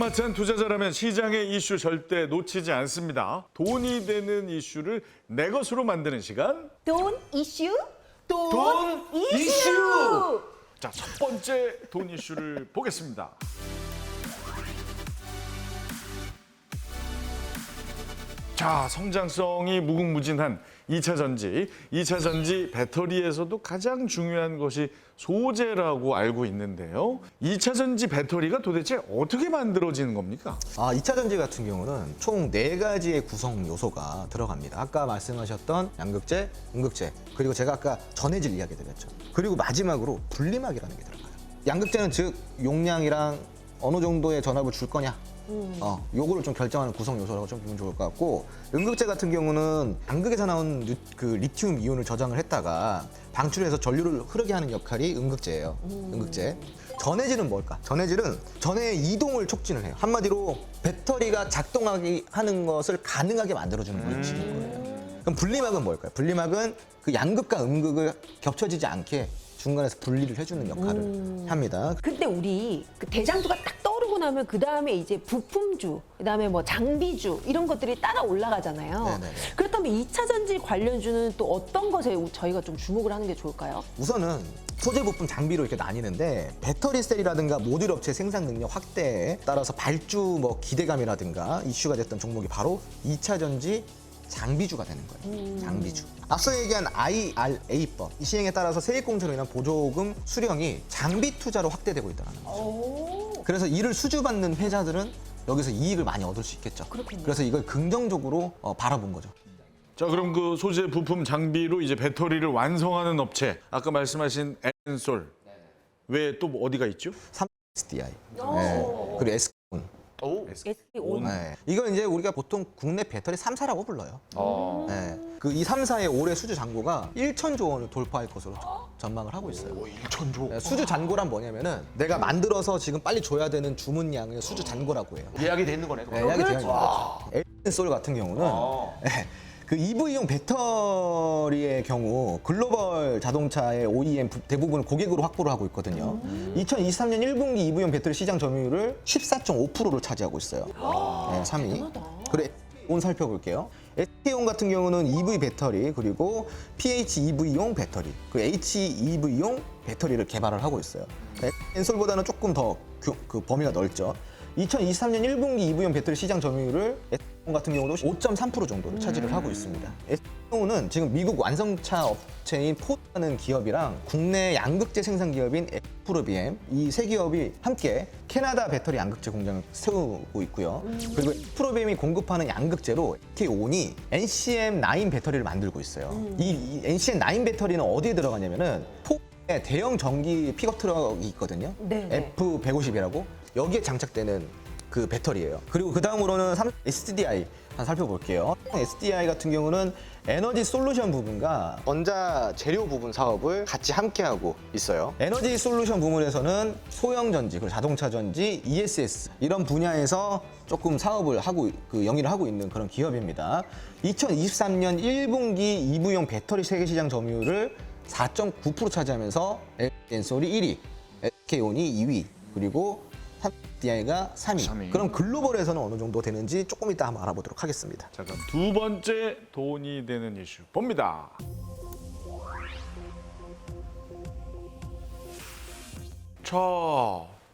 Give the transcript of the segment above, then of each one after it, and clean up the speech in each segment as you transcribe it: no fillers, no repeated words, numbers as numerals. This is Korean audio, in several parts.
스마트한 투자자라면 시장의 이슈 절대 놓치지 않습니다. 돈이 되는 이슈를 내 것으로 만드는 시간. 돈 이슈? 돈 이슈! 자, 첫 번째 돈 이슈를 보겠습니다. 자, 성장성이 무궁무진한 2차 전지. 2차 전지 배터리에서도 가장 중요한 것이 소재라고 알고 있는데요. 2차 전지 배터리가 도대체 어떻게 만들어지는 겁니까? 2차 전지 같은 경우는 총 4가지의 구성 요소가 들어갑니다. 아까 말씀하셨던 양극재, 음극재, 그리고 제가 아까 전해질 이야기 드렸죠. 그리고 마지막으로 분리막이라는 게 들어가요. 양극재는 즉 용량이랑 어느 정도의 전압을 줄 거냐, 요거를 좀 결정하는 구성 요소라고 좀 보면 좋을 것 같고, 음극재 같은 경우는 양극에서 나온 그 리튬 이온을 저장을 했다가 방출해서 전류를 흐르게 하는 역할이 음극재예요. 음극재. 전해질은 뭘까? 전해질은 전해의 이동을 촉진을 해요. 한마디로 배터리가 작동하게 하는 것을 가능하게 만들어주는 물질인 거예요. 그럼 분리막은 뭘까요? 분리막은 그 양극과 음극을 겹쳐지지 않게 중간에서 분리를 해주는 역할을 합니다. 근데 우리 그 대장주가 딱 떠오르고 나면 그 다음에 이제 부품주, 그 다음에 뭐 장비주 이런 것들이 따라 올라가잖아요. 네네네. 그렇다면 2차 전지 관련주는 또 어떤 것에 저희가 좀 주목을 하는 게 좋을까요? 우선은 소재 부품 장비로 이렇게 나뉘는데, 배터리 셀이라든가 모듈 업체 생산 능력 확대에 따라서 발주 뭐 기대감이라든가 이슈가 됐던 종목이 바로 2차 전지 장비주가 되는 거예요. 장비주. 앞서 얘기한 IRA법 이 시행에 따라서 세액공제로 인한 보조금 수령이 장비 투자로 확대되고 있다는 거죠. 그래서 이를 수주받는 회사들은 여기서 이익을 많이 얻을 수 있겠죠. 그렇군요. 그래서 이걸 긍정적으로 바라본 거죠. 자, 그럼 그 소재 부품 장비로 이제 배터리를 완성하는 업체, 아까 말씀하신 엔솔 외에 또 뭐 어디가 있죠? SDI, 그리고 SK온. SK온. 네. 이걸 이제 우리가 보통 국내 배터리 3사라고 불러요. 네. 그 이 3사의 올해 수주 잔고가 1천조 원을 돌파할 것으로 전망을 하고 있어요. 1천조. 네, 수주 잔고란 뭐냐면은 내가 만들어서 지금 빨리 줘야 되는 주문량을 수주 잔고라고 해요. 예약이 돼 있는 거네. 네, 예약이 되어 있는 거죠. 엘솔 같은 경우는 네, 그 EV용 배터리의 경우 글로벌 자동차의 OEM 대부분을 고객으로 확보를 하고 있거든요. 2023년 1분기 EV용 배터리 시장 점유율을 14.5%를 차지하고 있어요. 네, 3위. 그래, 온 살펴볼게요. SK온 같은 경우는 EV 배터리, 그리고 PHEV용 배터리, 그 HEV용 배터리를 개발을 하고 있어요. 엔솔보다는 조금 더 그 범위가 넓죠. 2023년 1분기 EV용 배터리 시장 점유율을 SK온 같은 경우도 5.3% 정도를 차지를 하고 있습니다. SK온은 지금 미국 완성차 업체인 포드라는 기업이랑 국내 양극재 생산 기업인 에프로비엠, 이 세 기업이 함께 캐나다 배터리 양극재 공장을 세우고 있고요. 그리고 에프로비엠이 공급하는 양극재로 SK온이 NCM9 배터리를 만들고 있어요. 이 NCM9 배터리는 어디에 들어가냐면은 포드의 대형 전기 픽업 트럭이 있거든요. 네. F150이라고. 여기에 장착되는 그 배터리예요. 그리고 그 다음으로는 SDI 한번 살펴볼게요. SDI 같은 경우는 에너지 솔루션 부분과 전자 재료 부분 사업을 같이 함께하고 있어요. 에너지 솔루션 부문에서는 소형 전지, 그리고 자동차 전지, ESS 이런 분야에서 조금 사업을 하고 영위를 하고 있는 그런 기업입니다. 2023년 1분기 EV용 배터리 세계 시장 점유율을 4.9% 차지하면서 엔솔이 1위, SK온이 2위, 그리고 SDI가 3위. 그럼 글로벌에서는 어느 정도 되는지 조금 이따 한번 알아보도록 하겠습니다. 자, 그럼 두 번째 돈이 되는 이슈 봅니다. 자,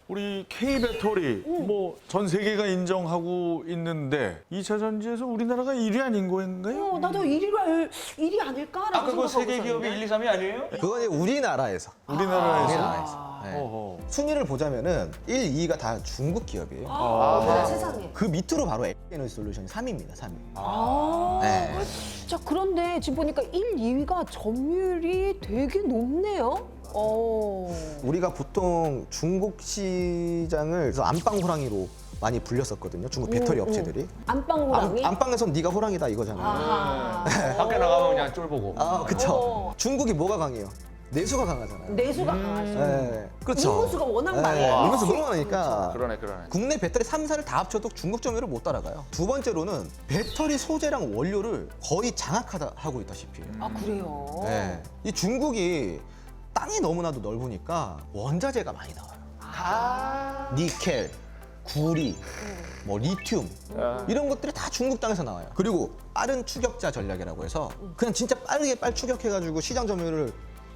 우리 K배터리 뭐 전 세계가 인정하고 있는데 2차 전지에서 우리나라가 1위 아닌 건가요? 나도 1위 아닐까라고 아까 그 생각하고 세계 기업이 있었는데. 1, 2, 3위 아니에요? 그건 이제 우리나라에서. 우리나라에서. 네. 어허. 순위를 보자면은 1, 2위가 다 중국 기업이에요. 세상에. 그 밑으로 바로 에너지 솔루션이 3위입니다. 3위. 네. 자, 그런데 지금 보니까 1, 2위가 점유율이 되게 높네요. 우리가 보통 중국 시장을 그래서 안방 호랑이로 많이 불렸었거든요. 중국 배터리 업체들이. 안방 호랑이? 안방에선 네가 호랑이다 이거잖아요. 밖에 나가면 그냥 쫄보고. 그쵸. 중국이 뭐가 강해요? 내수가 강하잖아요. 내수가 강하죠. 네. 그렇죠. 인구수가 워낙 많아요. 인구수 너무 많으니까. 그러네. 국내 배터리 3사를 다 합쳐도 중국 점유율을 못 따라가요. 두 번째로는 배터리 소재랑 원료를 거의 장악하고 있다시피 해요. 아, 그래요? 네. 이 중국이 땅이 너무나도 넓으니까 원자재가 많이 나와요. 니켈, 구리, 뭐 리튬 이런 것들이 다 중국 땅에서 나와요. 그리고 빠른 추격자 전략이라고 해서 그냥 진짜 빠르게 빨리 추격해가지고 시장 점유율을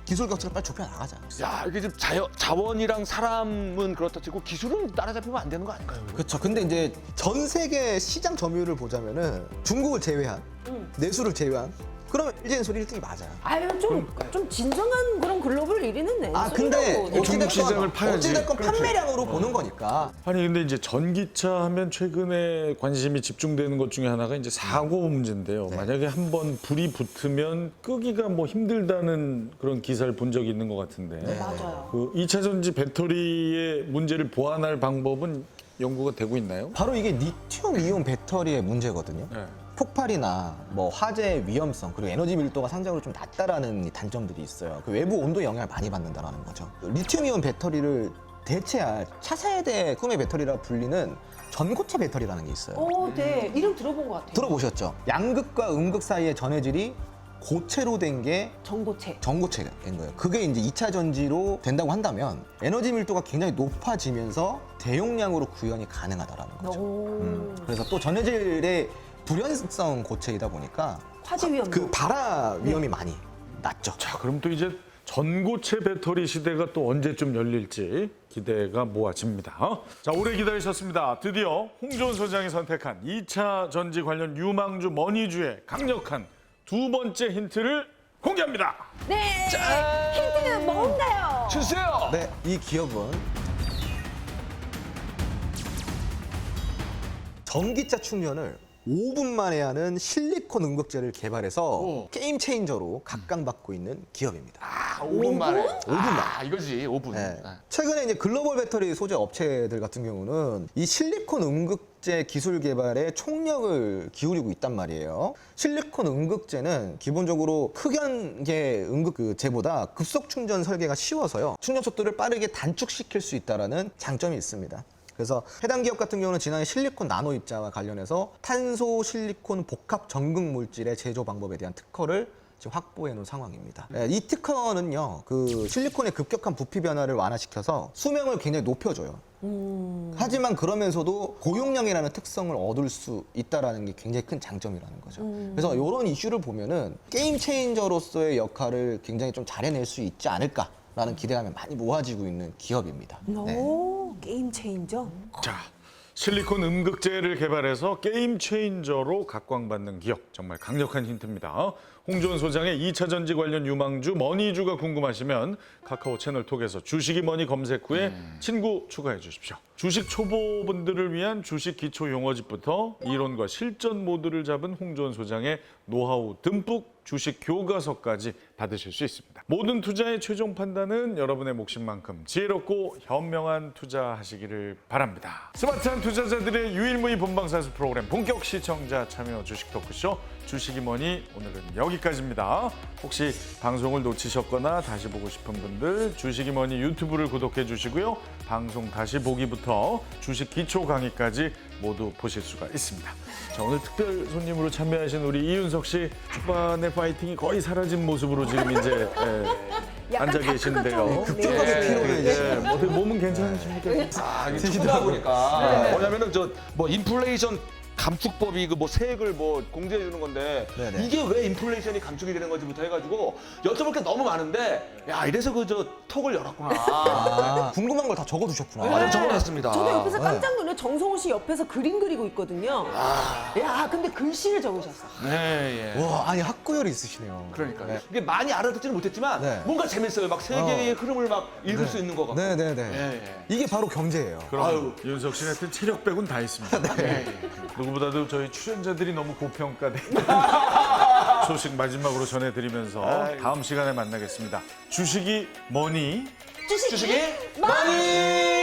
기술 격차를 빨리 좁혀 나가자. 야, 이게 지금 자원이랑 사람은 그렇다 치고 기술은 따라잡히면 안 되는 거 아닌가요? 이거? 그렇죠. 근데 이제 전 세계 시장 점유율을 보자면은 중국을 제외한 내수를 제외한 그러면 LG엔솔이 1등이 맞아요. 아유 좀 진정한 그런 글로벌 1위는 아 근데 중국 시장을 파야지. 어찌됐건 판매량으로 보는 거니까. 아니 근데 이제 전기차 하면 최근에 관심이 집중되는 것 중에 하나가 이제 사고 문제인데요. 만약에 한번 불이 붙으면 끄기가 뭐 힘들다는 그런 기사를 본 적이 있는 것 같은데. 맞아요. 그 2차 전지 배터리의 문제를 보완할 방법은 연구가 되고 있나요? 바로 이게 리튬 이온 배터리의 문제거든요. 네. 폭발이나 뭐 화재 위험성 그리고 에너지 밀도가 상대적으로 좀 낮다라는 단점들이 있어요. 그 외부 온도 영향을 많이 받는다라는 거죠. 리튬이온 배터리를 대체할 차세대 꿈의 배터리라 불리는 전고체 배터리라는 게 있어요. 네. 이름 들어본 것 같아요. 들어보셨죠? 양극과 음극 사이의 전해질이 고체로 된 게 전고체. 전고체인 거예요. 그게 이제 2차 전지로 된다고 한다면 에너지 밀도가 굉장히 높아지면서 대용량으로 구현이 가능하다라는 거죠. 그래서 또 전해질의 불연성 고체이다 보니까 화재 위험도. 그 발화 위험이 많이 낮죠. 자, 그럼 또 이제 전고체 배터리 시대가 또 언제쯤 열릴지 기대가 모아집니다. 자, 오래 기다리셨습니다. 드디어 홍준 소장이 선택한 2차 전지 관련 유망주 머니주의 강력한 두 번째 힌트를 공개합니다. 네. 힌트는 뭔가요? 주세요. 네, 이 기업은 전기차 충전을 5분 만에 하는 실리콘 음극재를 개발해서 게임 체인저로 각광받고 있는 기업입니다. 아, 5분 만에. 5분 만에. 아, 이거지, 5분. 네. 최근에 이제 글로벌 배터리 소재 업체들 같은 경우는 이 실리콘 음극재 기술 개발에 총력을 기울이고 있단 말이에요. 실리콘 음극재는 기본적으로 흑연계 음극재보다 급속 충전 설계가 쉬워서요. 충전 속도를 빠르게 단축시킬 수 있다는 장점이 있습니다. 그래서 해당 기업 같은 경우는 지난해 실리콘 나노 입자와 관련해서 탄소 실리콘 복합 전극 물질의 제조 방법에 대한 특허를 지금 확보해 놓은 상황입니다. 이 특허는요, 그 실리콘의 급격한 부피 변화를 완화시켜서 수명을 굉장히 높여줘요. 하지만 그러면서도 고용량이라는 특성을 얻을 수 있다는 게 굉장히 큰 장점이라는 거죠. 그래서 이런 이슈를 보면은 게임 체인저로서의 역할을 굉장히 좀 잘해낼 수 있지 않을까라는 기대감이 많이 모아지고 있는 기업입니다. 네. 오, 게임 체인저. 자, 실리콘 음극재를 개발해서 게임 체인저로 각광받는 기업. 정말 강력한 힌트입니다. 홍준 소장의 2차 전지 관련 유망주 머니주가 궁금하시면 카카오 채널 톡에서 주식이 머니 검색 후에 친구 추가해 주십시오. 주식 초보분들을 위한 주식 기초 용어집부터 이론과 실전 모두를 잡은 홍준 소장의 노하우 듬뿍 주식 교과서까지 받으실 수 있습니다. 모든 투자의 최종 판단은 여러분의 몫인만큼 지혜롭고 현명한 투자하시기를 바랍니다. 스마트한 투자자들의 유일무이 본방사수 프로그램 본격 시청자 참여 주식 토크쇼 주식이 뭐니 오늘은 여기까지입니다. 혹시 방송을 놓치셨거나 다시 보고 싶은 분들 주식이 뭐니 유튜브를 구독해 주시고요. 방송 다시 보기부터 주식 기초 강의까지 모두 보실 수가 있습니다. 자, 오늘 특별 손님으로 참여하신 우리 이윤석 씨 초반의 파이팅이 거의 사라진 모습으로 지금 이제 앉아 계신데요. 급격하게 피로를 이제. 어떻게 몸은 괜찮으십니까? 아, 이게 초보다 보니까. 뭐냐면은 뭐 인플레이션 감축법이 그 뭐 세액을 뭐 공제해 주는 건데 네네. 이게 왜 인플레이션이 감축이 되는 건지부터 해가지고 여쭤볼 게 너무 많은데 야 이래서 그 톡을 열었구나. 아, 궁금한 걸 다 적어두셨구나. 맞아 적어놨습니다. 저도 옆에서 깜짝 놀래 정성호 씨 옆에서 그림 그리고 있거든요. 야, 근데 글씨를 적으셨어. 네, 예. 와, 아니 학구열이 있으시네요. 그러니까요. 네. 이게 많이 알아듣지는 못했지만 네. 뭔가 재밌어요. 막 세계의 흐름을 막 읽을 수 있는 것 같고. 네네네. 예, 예. 이게 바로 경제예요. 그럼 이윤석 씨 같은 체력 백은 다 있습니다. 네. 누구보다도 저희 출연자들이 너무 고평가된 소식 마지막으로 전해드리면서 다음 시간에 만나겠습니다. 주식이 뭐니? 주식이 많이